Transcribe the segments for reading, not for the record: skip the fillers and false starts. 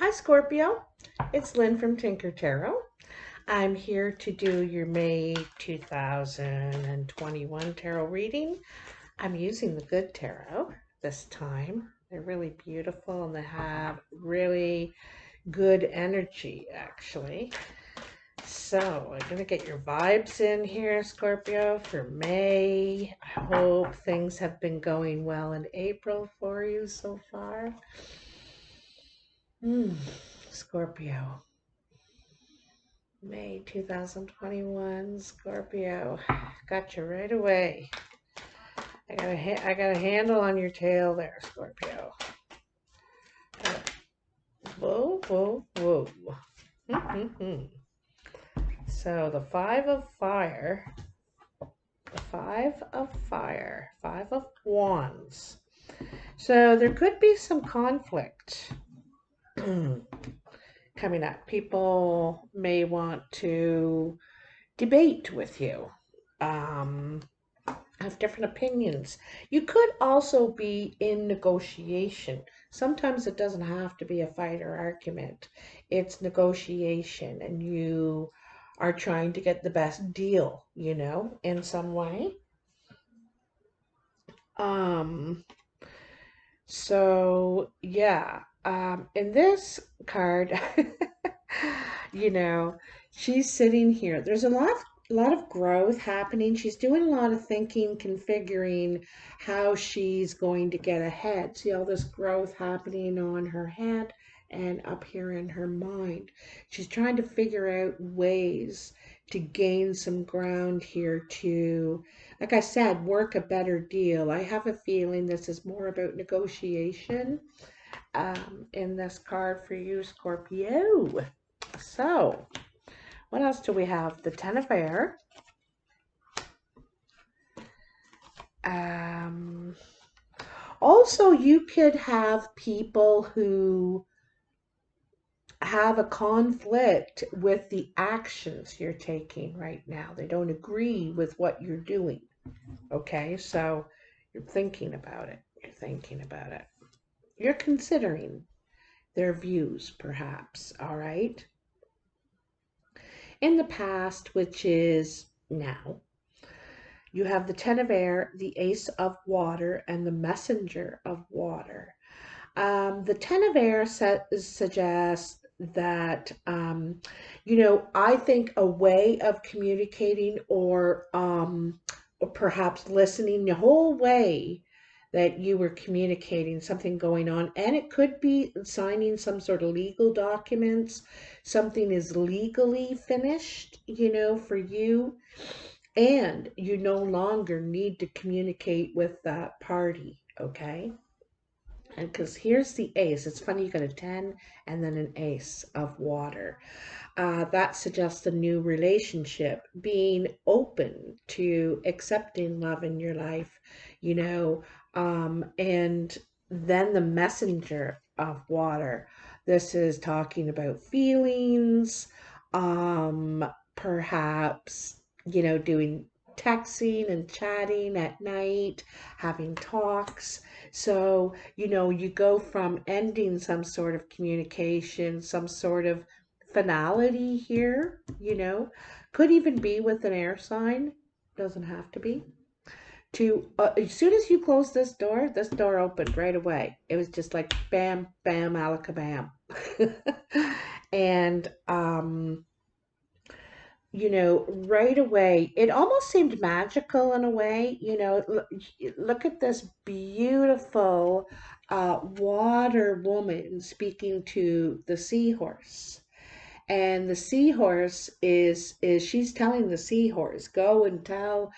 Hi Scorpio, it's Lynn from Tinker Tarot. I'm here to do your May 2021 tarot reading. I'm using the good tarot this time. They're really beautiful and they have really good energy actually. So I'm going to get your vibes in here, Scorpio, for May. I hope things have been going well in April for you so far. Scorpio. May 2021, Scorpio. Got you right away. I got a handle on your tail there, Scorpio. Whoa, whoa, whoa. So the Five of Fire, Five of Wands. So there could be some conflict coming up. People may want to debate with you. Have different opinions. You could also be in negotiation. Sometimes it doesn't have to be a fight or argument. It's negotiation and you are trying to get the best deal, in some way. So yeah, in this card, you know, she's sitting here. There's a lot of growth happening. She's doing a lot of thinking, configuring how she's going to get ahead. See all this growth happening on her head and up here in her mind. She's trying to figure out ways to gain some ground here to, like I said, work a better deal. I have a feeling this is more about negotiation in this card for you, Scorpio. So, what else do we have? The Ten of Air. Also, you could have people who have a conflict with the actions you're taking right now. They don't agree with what you're doing. Okay, so you're thinking about it. You're considering their views, perhaps. All right. In the past, which is now, you have the Ten of Air, the Ace of Water, and the Messenger of Water. The Ten of Air suggests that, I think a way of communicating or perhaps listening the whole way that you were communicating something going on, and it could be signing some sort of legal documents. Something is legally finished, for you, and you no longer need to communicate with that party, okay? And because here's the ace, it's funny, you got a 10 and then an ace of water. That suggests a new relationship, being open to accepting love in your life, and then the messenger of water. This is talking about feelings, perhaps, doing texting and chatting at night, having talks. So, you go from ending some sort of communication, some sort of finality here, could even be with an air sign, doesn't have to be. To as soon as you close this door opened right away. It was just like bam, bam, alakabam. And right away, it almost seemed magical in a way. Look at this beautiful water woman speaking to the seahorse. And the seahorse is she's telling the seahorse, go and tell,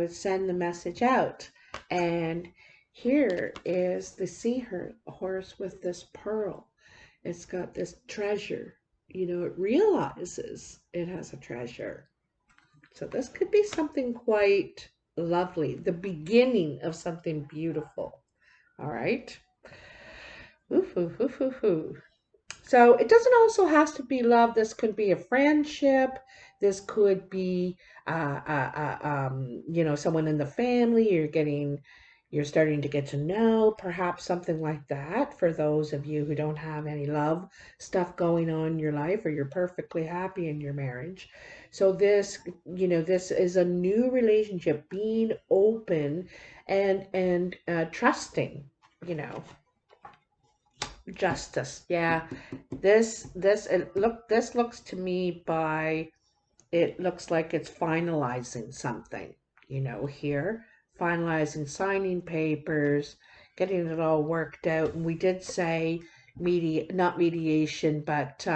send the message out. And here is the seahorse with this pearl. It's got this treasure. It realizes it has a treasure. So this could be something quite lovely, the beginning of something beautiful. All right. Oof, oof, oof, oof, oof. So it doesn't also have to be love. This could be a friendship. This could be, someone in the family. You're getting, You're starting to get to know, perhaps something like that, for those of you who don't have any love stuff going on in your life, or you're perfectly happy in your marriage. So this, this is a new relationship, being open and trusting, you know, justice. Yeah, this looks to me by, it looks like it's finalizing something, here, finalizing, signing papers, getting it all worked out. And we did say not mediation, but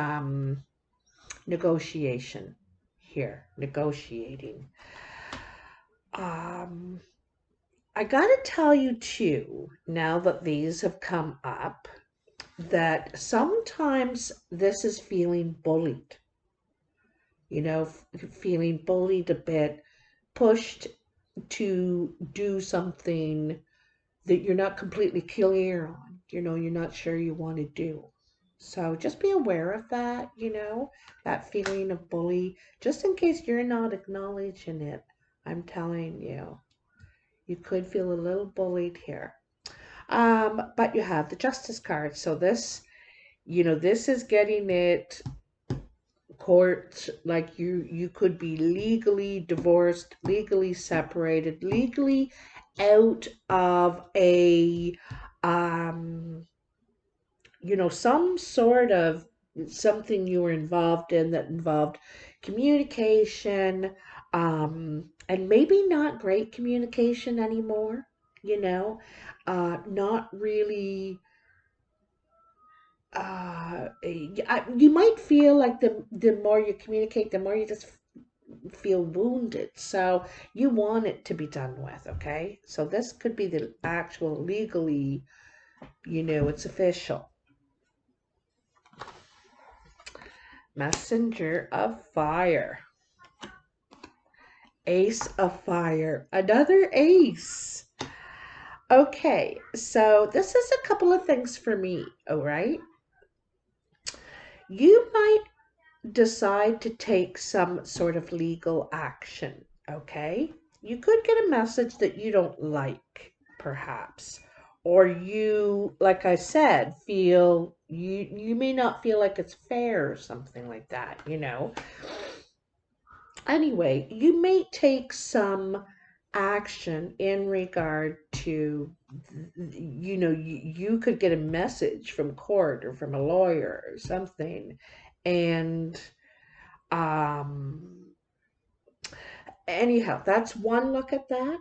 negotiation here, negotiating. Um, I gotta tell you too, now that these have come up, that sometimes this is feeling bullied, feeling bullied a bit, pushed to do something that you're not completely clear on, you're not sure you want to do. So just be aware of that, that feeling of bully, just in case you're not acknowledging it. I'm telling you, you could feel a little bullied here. But you have the Justice card. So this, this is getting it court, like you could be legally divorced, legally separated, legally out of a some sort of something you were involved in that involved communication, and maybe not great communication anymore, not really. You might feel like the more you communicate, the more you just feel wounded. So you want it to be done with, okay? So this could be the actual legally, it's official. Messenger of fire. Ace of fire. Another ace. Okay, so this is a couple of things for me, all right? You might decide to take some sort of legal action, okay? You could get a message that you don't like, perhaps. Or you, like I said, feel you may not feel like it's fair or something like that, Anyway, you may take some action in regard to, you could get a message from court or from a lawyer or something, and um, anyhow, that's one look at that.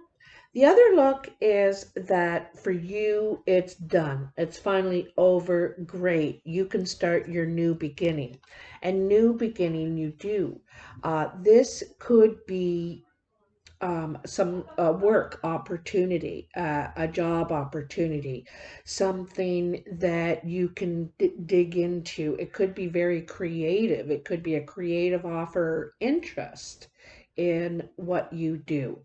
The other look is that for you, it's done. It's finally over. Great. You can start your new beginning. And new beginning you do. This could be some work opportunity, a job opportunity, something that you can dig into. It could be very creative. It could be a creative offer, interest in what you do.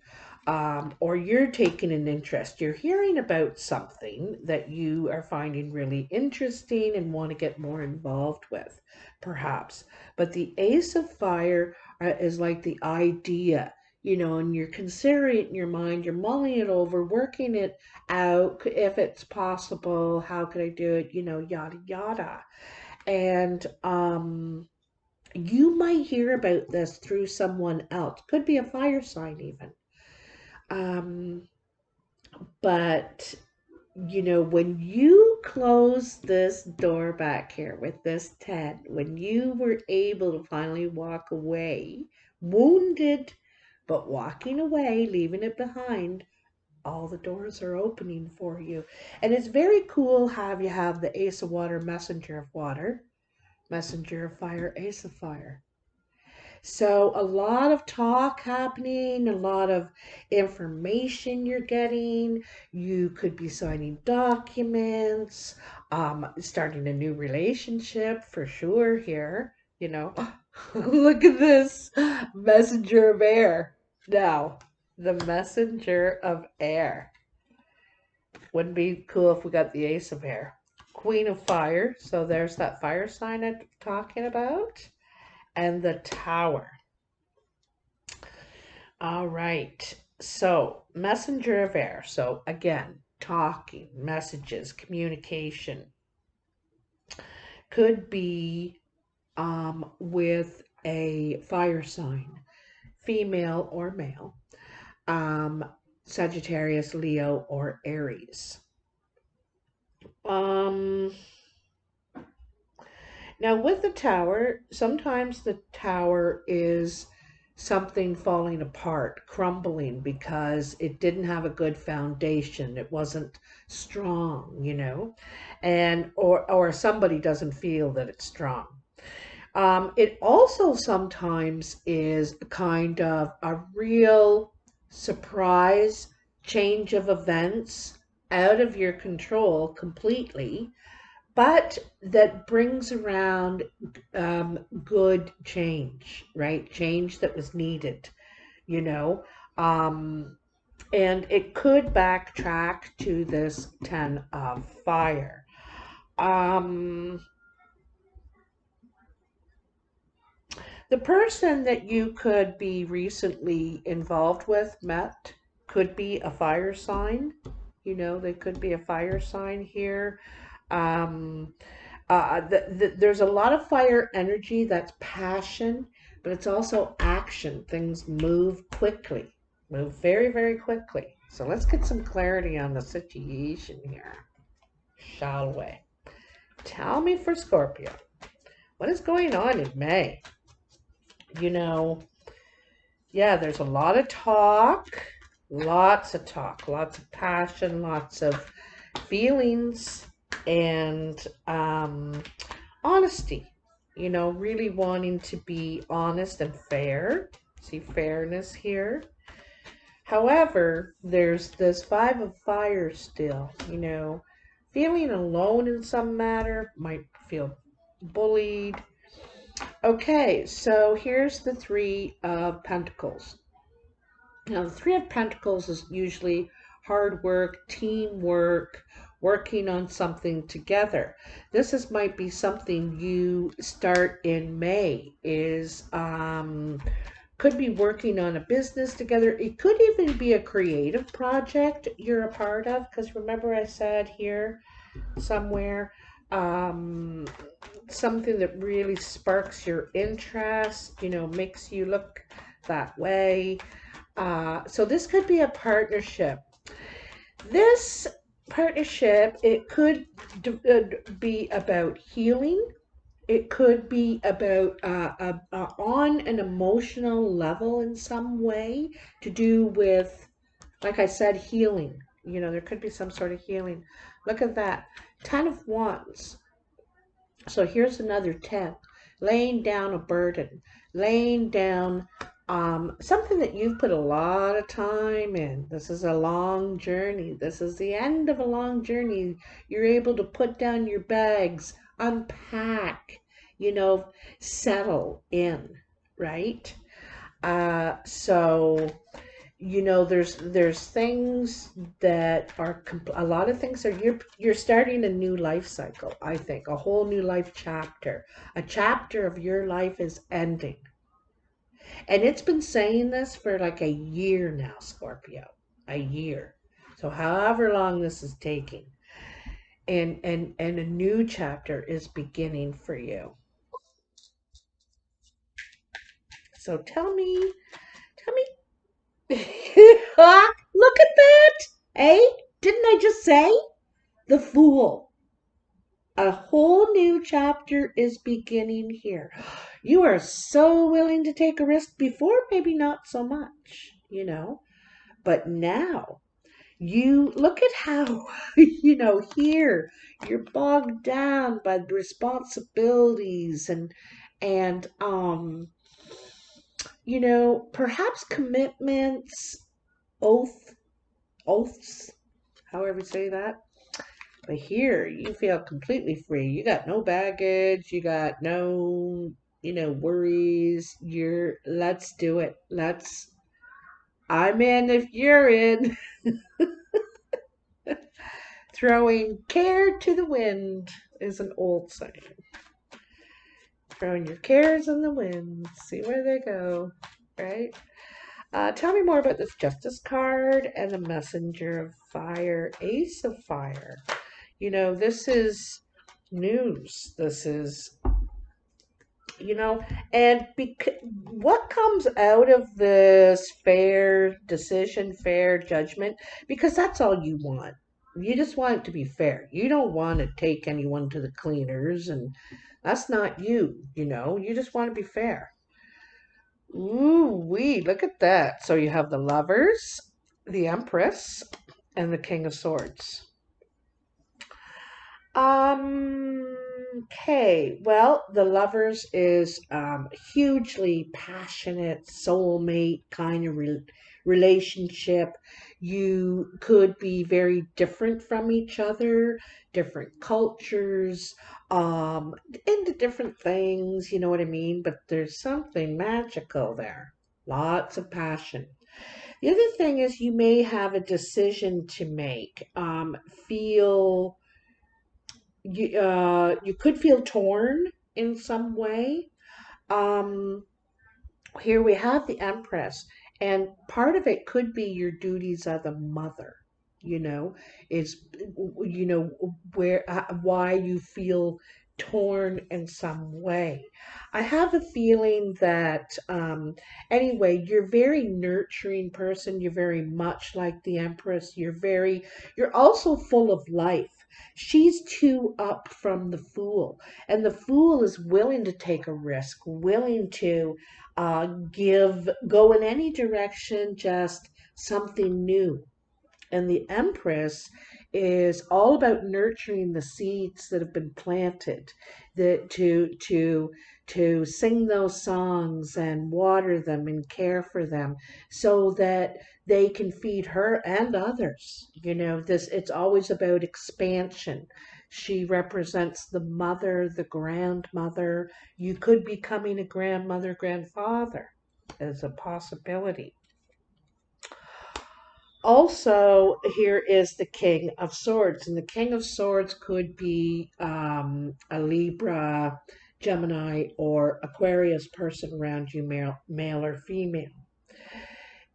Or you're taking an interest. You're hearing about something that you are finding really interesting and want to get more involved with, perhaps. But the Ace of Fire is like the idea, and you're considering it in your mind, you're mulling it over, working it out, if it's possible, how could I do it, yada, yada. And you might hear about this through someone else. Could be a fire sign even. Um, but when you close this door back here with this 10, when you were able to finally walk away, wounded, but walking away, leaving it behind, all the doors are opening for you. And it's very cool how you have the Ace of Water, Messenger of Water, Messenger of Fire, Ace of Fire. So a lot of talk happening, a lot of information you're getting. You could be signing documents, starting a new relationship for sure here, Look at this, messenger of air. Now, the messenger of air. Wouldn't be cool if we got the ace of air. Queen of fire. So there's that fire sign I'm talking about. And the tower. All right. So, messenger of air. So, again, talking, messages, communication. Could be with a fire sign, female or male, um, Sagittarius, Leo, or Aries. Um, Now, with the tower, sometimes the tower is something falling apart, crumbling because it didn't have a good foundation. It wasn't strong, and or somebody doesn't feel that it's strong. It also sometimes is kind of a real surprise change of events out of your control completely, but that brings around good change, right? Change that was needed, you know. Um, and it could backtrack to this 10 of fire. Um, the person that you could be recently involved with, met, could be a fire sign. They could be a fire sign here. Um, there's a lot of fire energy that's passion, but it's also action. Things move quickly, move very, very quickly. So let's get some clarity on the situation here, shall we? Tell me for Scorpio, what is going on in May? You know, yeah, there's a lot of talk, lots of talk, lots of passion, lots of feelings, and honesty, really wanting to be honest and fair. See fairness here. However, there's this five of fire still, feeling alone in some matter, might feel bullied. Okay, so here's the Three of Pentacles. Now, the Three of Pentacles is usually hard work, teamwork, working on something together. Might be something you start in May. Could be working on a business together. It could even be a creative project you're a part of. Because remember, I said here somewhere, um, something that really sparks your interest. Makes you look that way. So this could be a partnership. This partnership, it could be about healing. It could be about on an emotional level in some way to do with, like I said, healing. There could be some sort of healing. Look at that. 10 of Wands. So here's another 10. Laying down a burden, laying down something that you've put a lot of time in. This is a long journey. This is the end of a long journey. You're able to put down your bags, unpack, settle in, right? So there's things that are a lot of things are you're starting a new life cycle. I think a whole new life chapter. A chapter of your life is ending, and it's been saying this for like a year now, Scorpio. A year. So however long this is taking, and a new chapter is beginning for you. So tell me. Look at that. Eh? Didn't I just say? The Fool. A whole new chapter is beginning here. You are so willing to take a risk before, maybe not so much, but now you look at how, here you're bogged down by the responsibilities and perhaps commitments, oaths, however you say that. But here, you feel completely free. You got no baggage. You got no, worries. Let's do it. I'm in if you're in. Throwing care to the wind is an old saying. Throwing your cares in the wind. See where they go, right? Tell me more about this Justice card and the Messenger of Fire, Ace of Fire. This is news. This is, you know, and what comes out of this fair decision, fair judgment, because that's all you want. You just want it to be fair. You don't want to take anyone to the cleaners, and that's not you. You just want to be fair. Ooh, wee, look at that. So you have the Lovers, the Empress, and the King of Swords. Okay. Well, the Lovers is hugely passionate, soulmate kind of relationship. You could be very different from each other, different cultures, into different things, you know what I mean? But there's something magical there. Lots of passion. The other thing is you may have a decision to make. Feel you could feel torn in some way. Um, Here we have the Empress, and part of it could be your duties as a mother. You know, is where why you feel torn in some way. I have a feeling that anyway, you're a very nurturing person. You're very much like the Empress. You're also full of life. She's two up from the Fool, and the Fool is willing to take a risk, willing to go in any direction, just something new. And the Empress is all about nurturing the seeds that have been planted, that to sing those songs and water them and care for them so that they can feed her and others. It's always about expansion. She represents the mother, the grandmother. You could be becoming a grandmother, grandfather as a possibility. Also, here is the King of Swords, and the King of Swords could be a Libra, Gemini, or Aquarius person around you, male or female.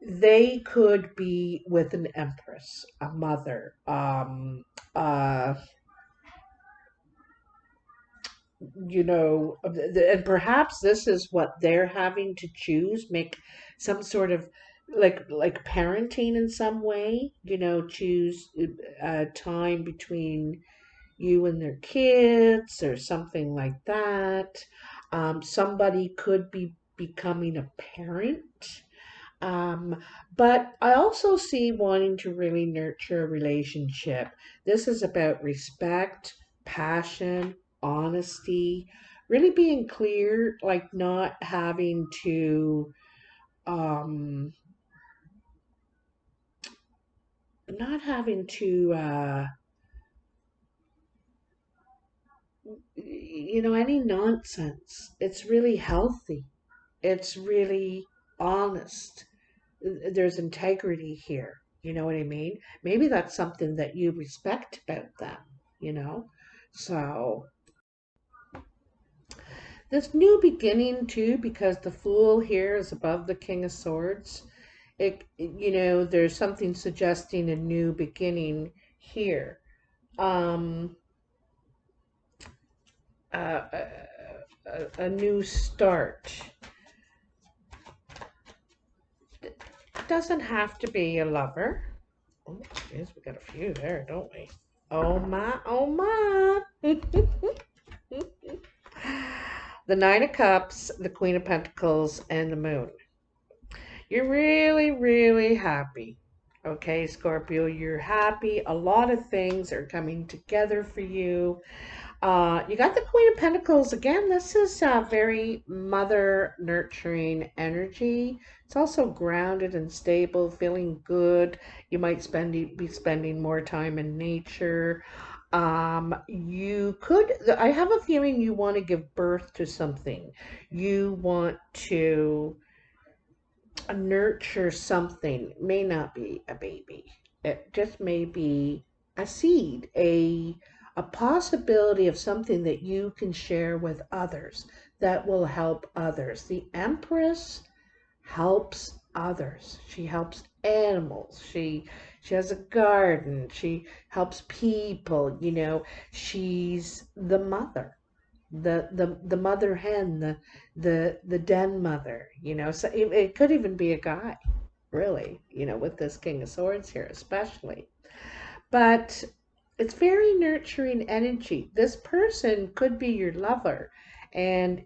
They could be with an Empress, a mother, uh, and perhaps this is what they're having to choose, make some sort of like parenting in some way, choose a time between you and their kids or something like that. Somebody could be becoming a parent. um, but I also see wanting to really nurture a relationship. This is about respect, passion, honesty, really being clear, like um, not having to, any nonsense. It's really healthy. It's really honest. There's integrity here. You know what I mean? Maybe that's something that you respect about them, you know? So, this new beginning, too, because the Fool here is above the King of Swords, there's something suggesting a new beginning here. Um, a new start. Doesn't have to be a lover. Oh, geez, we got a few there, don't we? Oh my, oh my. The Nine of Cups, the Queen of Pentacles, and the Moon. You're really, really happy. Okay, Scorpio, you're happy. A lot of things are coming together for you. You got the Queen of Pentacles again. This is very mother nurturing energy. It's also grounded and stable, feeling good. You might be spending more time in nature. I have a feeling you want to give birth to something. You want to nurture something. It may not be a baby. It just may be a seed, a possibility of something that you can share with others that will help others. The Empress helps others. She helps animals. She has a garden. She helps people, you know. She's the mother, the mother hen, the den mother, you know. So it could even be a guy, really, you know, with this King of Swords here, especially. But it's very nurturing energy. This person could be your lover. And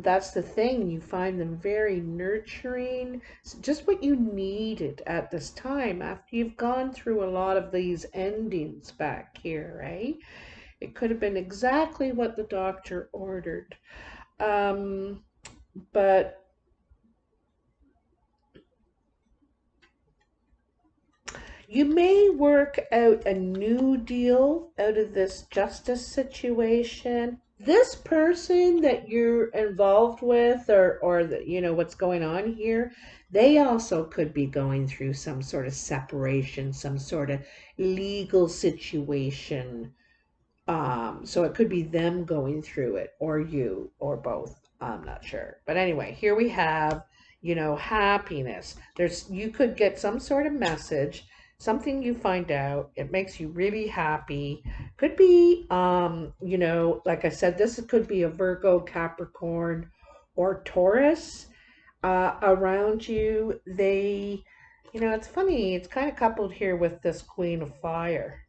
that's the thing. You find them very nurturing. It's just what you needed at this time after you've gone through a lot of these endings back here, right? It could have been exactly what the doctor ordered. Um, but you may work out a new deal out of this justice situation. This person that you're involved with, or the, you know, what's going on here, they also could be going through some sort of separation, some sort of legal situation. So it could be them going through it, or you, or both. I'm not sure. But anyway, here we have, you know, happiness. You could get some sort of message, something you find out, it makes you really happy. Could be, you know, like I said, this could be a Virgo, Capricorn, or Taurus around you. They, you know, it's funny, it's kind of coupled here with this Queen of Fire.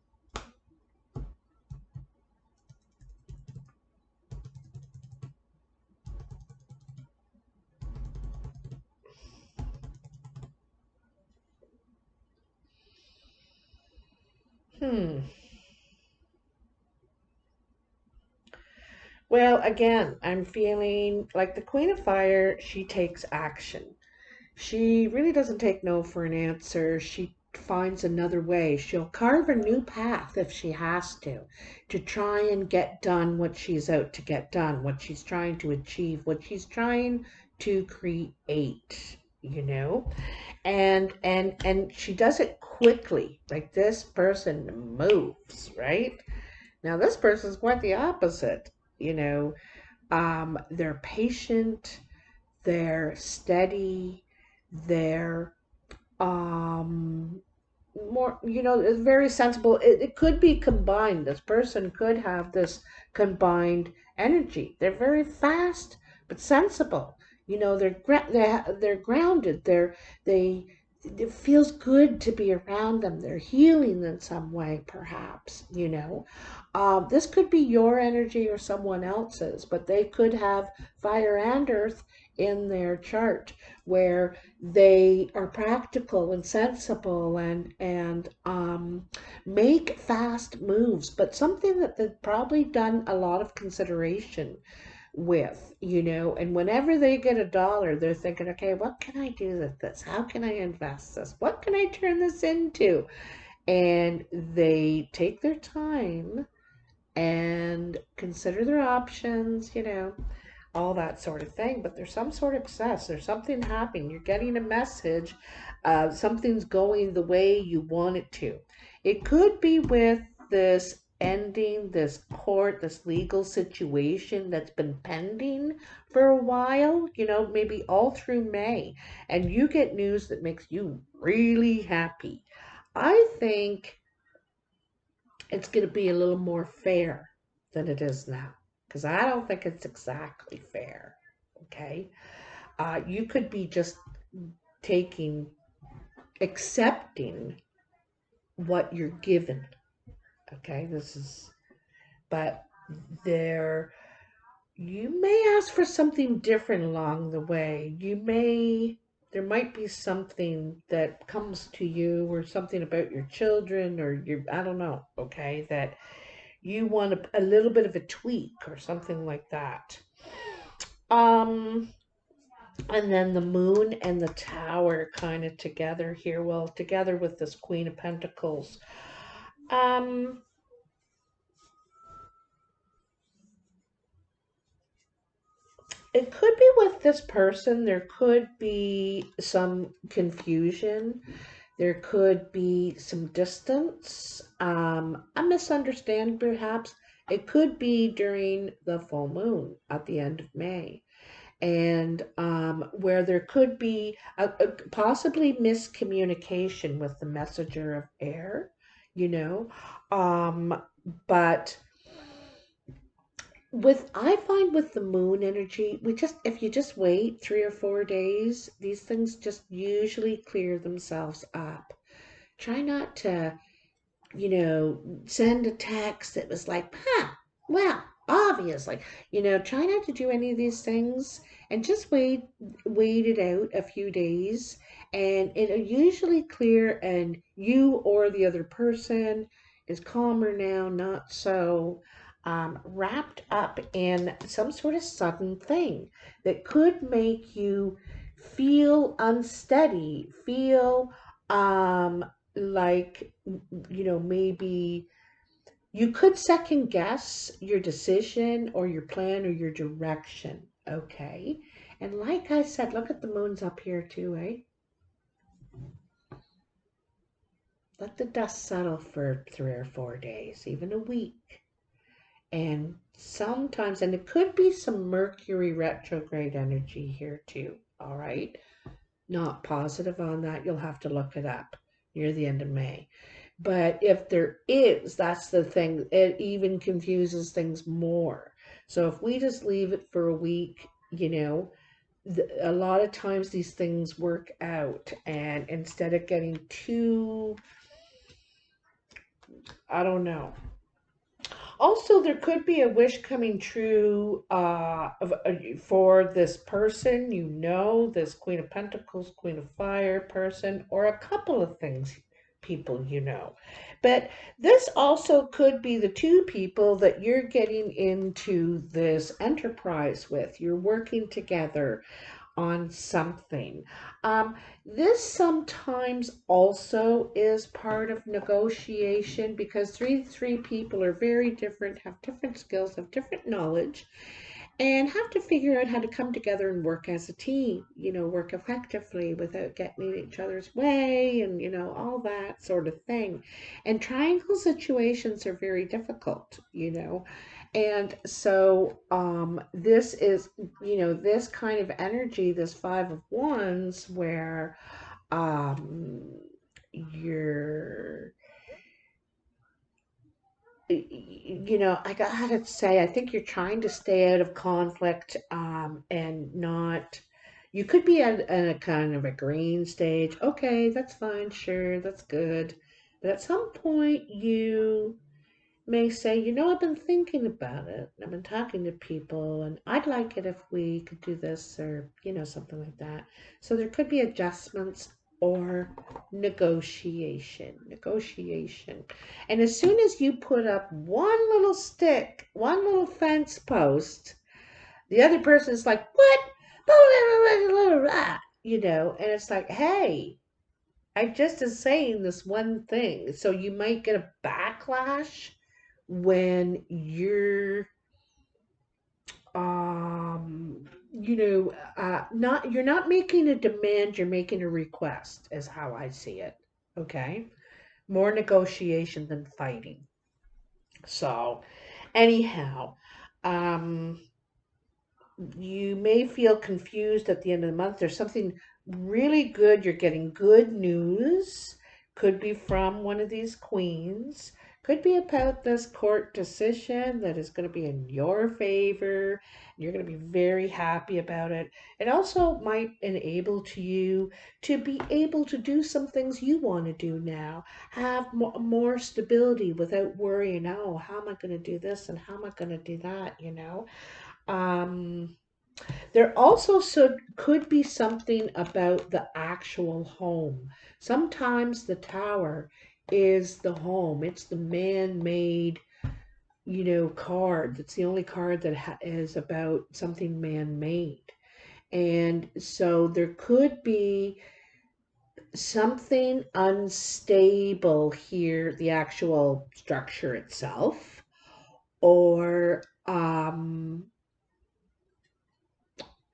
Hmm. Well, again, I'm feeling like the Queen of Fire, she takes action. She really doesn't take no for an answer. She finds another way. She'll carve a new path if she has to try and get done what she's out to get done, what she's trying to achieve, what she's trying to create, you know? And she does it quickly. Like this person moves, right? Now this person's quite the opposite, you know. They're patient, they're steady, they're um, more, you know, it's very sensible. It could be combined. This person could have this combined energy. They're very fast but sensible. You know, they're grounded. They it feels good to be around them. They're healing in some way, perhaps. You know, this could be your energy or someone else's, but they could have fire and earth in their chart where they are practical and sensible and make fast moves, but something that they've probably done a lot of consideration with, you know. And whenever they get a dollar, they're thinking, okay, what can I do with this? How can I invest this? What can I turn this into? And they take their time and consider their options, you know, all that sort of thing. But there's some sort of success. There's something happening. You're getting a message. Something's going the way you want it to. It could be with this ending, this court, this legal situation that's been pending for a while, you know, maybe all through May, and you get news that makes you really happy. I think it's going to be a little more fair than it is now because I don't think it's exactly fair. Okay. You could be just taking, accepting what you're given. Okay. But there, you may ask for something different along the way. There might be something that comes to you or something about your children or I don't know. Okay. That you want a little bit of a tweak or something like that. Um, and then the moon and the tower kind of together here, well, together with this Queen of Pentacles. Um, it could be with this person, there could be some confusion. There could be some distance, a misunderstanding perhaps. It could be during the full moon at the end of May. and where there could be possibly miscommunication with the messenger of air, you know. But I find with the moon energy, if you just wait 3 or 4 days, these things just usually clear themselves up. Try not to, send a text that was like, well, obviously, try not to do any of these things and just wait it out a few days, and it'll usually clear, and you or the other person is calmer now, not so wrapped up in some sort of sudden thing that could make you feel unsteady, feel like, maybe you could second guess your decision or your plan or your direction. Okay. And like I said, look at the moons up here too, eh? Let the dust settle for 3 or 4 days, even a week. And sometimes, and it could be some Mercury retrograde energy here too. All right. Not positive on that. You'll have to look it up near the end of May. But if there is, that's the thing, it even confuses things more. So if we just leave it for a week, a lot of times these things work out. And instead of getting too, I don't know. Also, there could be a wish coming true for this person, this Queen of Pentacles, Queen of Fire person, or a couple of things, people you know. But this also could be the two people that you're getting into this enterprise with. You're working together on something. This sometimes also is part of negotiation, because three people are very different, have different skills, have different knowledge, and have to figure out how to come together and work as a team, work effectively without getting in each other's way, and, all that sort of thing. And triangle situations are very difficult, And so this is, this kind of energy, this Five of Wands, where um, you're I gotta say, I think you're trying to stay out of conflict, and not. You could be at a kind of a green stage. Okay, that's fine, sure, that's good. But at some point, you may say, I've been thinking about it. I've been talking to people, and I'd like it if we could do this, or, something like that. So there could be adjustments or negotiation. And as soon as you put up one little stick, one little fence post, the other person is like, what? And it's like, hey, I just is saying this one thing. So you might get a backlash when you're not making a demand, you're making a request, is how I see it. Okay. More negotiation than fighting. So anyhow, um you may feel confused at the end of the month. There's something really good. You're getting good news. Could be from one of these queens. Could be about this court decision that is going to be in your favor. You're going to be very happy about it. It also might enable you to be able to do some things you want to do now. Have more stability without worrying, oh, how am I going to do this and how am I going to do that. Um, there also could be something about the actual home. Sometimes the tower is the home. It's the man-made, card. That's the only card that is about something man-made. And so there could be something unstable here, the actual structure itself, or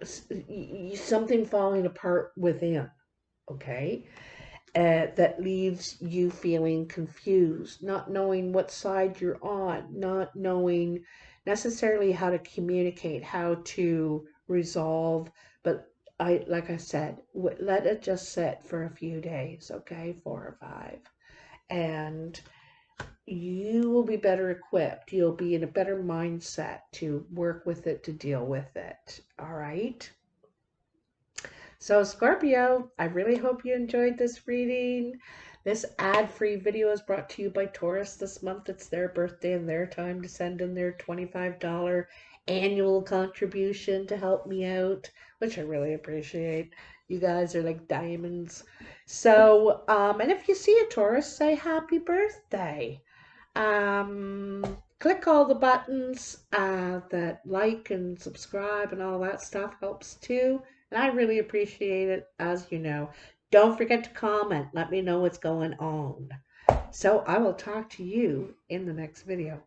something falling apart within, okay? That leaves you feeling confused, not knowing what side you're on, not knowing necessarily how to communicate, how to resolve. But like I said, let it just sit for a few days, okay, 4 or 5, and you will be better equipped. You'll be in a better mindset to work with it, to deal with it. All right. So, Scorpio, I really hope you enjoyed this reading. This ad-free video is brought to you by Taurus this month. It's their birthday and their time to send in their $25 annual contribution to help me out, which I really appreciate. You guys are like diamonds. So, and if you see a Taurus, say happy birthday. Click all the buttons that like and subscribe and all that stuff helps too. And I really appreciate it, as you know. Don't forget to comment. Let me know what's going on. So I will talk to you in the next video.